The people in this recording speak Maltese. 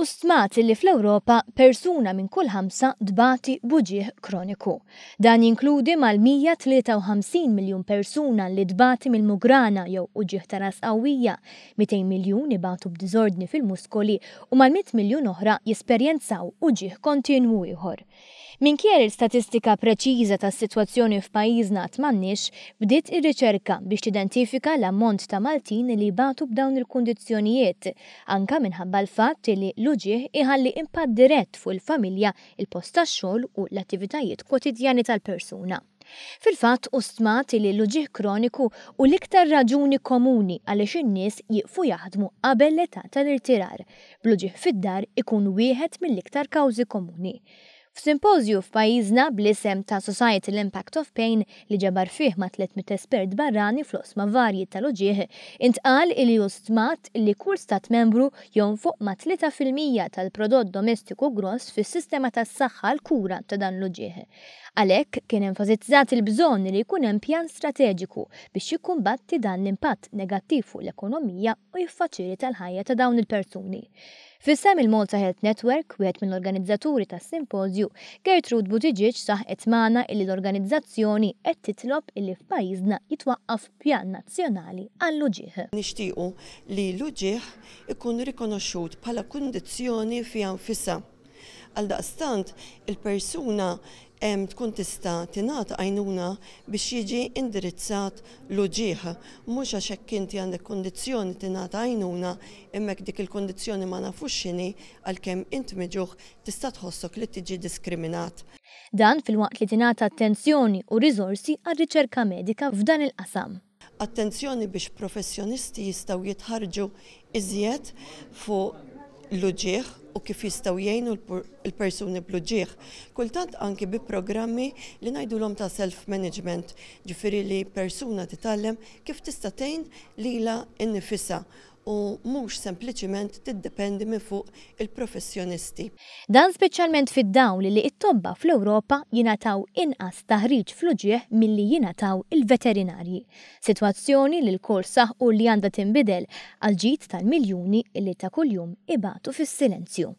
U stmat li fl-Ewropa persuna minn kull 5 dbati b'uġigħ kroniku. Dan jinkludi mal-153 miljun persuna li dbati mill-mugrana jew uġigħ ta' ras qawwija, 200 miljun ibatu b'diżordni fil-muskoli u mal-100 miljun oħra jesperjenzaw uġigħ kontinwu ieħor. Minkejja l-istatistika preċiża tas-sitwazzjoni f'pajjiżna m'għandniex, bdiet ir-riċerka biex tidentifika l-ammont ta' Maltin li jbatu b'dawn il-kundizzjonijiet, anka minħabba l-fatt li l-uġigħ iħalli impatt dirett fuq il-familja, il-post tax-xogħol u l-attivitajiet kwotidjani tal-persuna. Fil-fatt stmat li l-uġigħ kroniku u l-iktar raġuni komuni għaliex in-nies jieqfu jaħdmu qabel l-età tal-irtirar. Bl-uġigħ fid-dar ikun wieħed mill-iktar kawżi komuni. F'Simpozju f'pajjiżna bl-isem ta' Societal Impact of Pain li ġabar fih mat-300 espert barrani fl-oqsma varji tal-uġigħ, intqal li hu stmat li kull stat membru jonfoq ma' 3% tal-prodott domestiku gross fis-sistema tas-saħħa l-kura ta' dan l-uġigħ. Għalhekk kien enfasizzat il-bżonn li jkun hemm pjan strateġiku biex jikkumbatti dan l-impatt negattiv fuq l-ekonomija u jiffaċilita l-ħajja ta' dawn il-persuni. Fissem il-Malta Health Network, wieħed mill-organizzaturi tas-Simpozju, Gertrude Buttigieg saħqet magħna li l-organizzazzjoni qed titlob illi f'pajjiżna jitwaqqaf pjan nazzjonali għall-uġigħ. Nixtiequ li l-uġigħ ikun rikonoxxut bħala kundizzjoni fiha nnfisha. Għaldaqstant il-persuna tkun tista' tingħata għajnuna biex jiġi indirizzat l-uġigħ. Mhux għax hekk inti għandek kundizzjoni tingħata għajnuna imma dik il-kundizzjoni ma nafux x'inhi għalkemm int miġuħ tista' tħossok li tiġi diskriminat. Dan filwaqt li tingħata attenzjoni u riżorsi għar-riċerka medika f'dan il-qasam. Attenzjoni biex professjonisti jistgħu jitħarġu iżjed fuq l-uġigħ u kif jistgħu jgħinu l-persuni bl-uġigħ. Kultant anki bi programmi li ngħidulhom ta' self-management, ġifieri li persuna titgħallem kif tista' tgħin lilha nnifisha u mhux sempliċiment tiddependi minn fuq il-professjonisti. Dan speċjalment fid-dawl li t-tobba fl-Ewropa jingħataw inqas taħriġ fl-uġigħ milli jingħataw il-veterinarji. Sitwazzjoni li l-kol saħqu li għandha tinbidel għal ġid tal-miljuni li ta' kuljum ibatu fis-silenzju.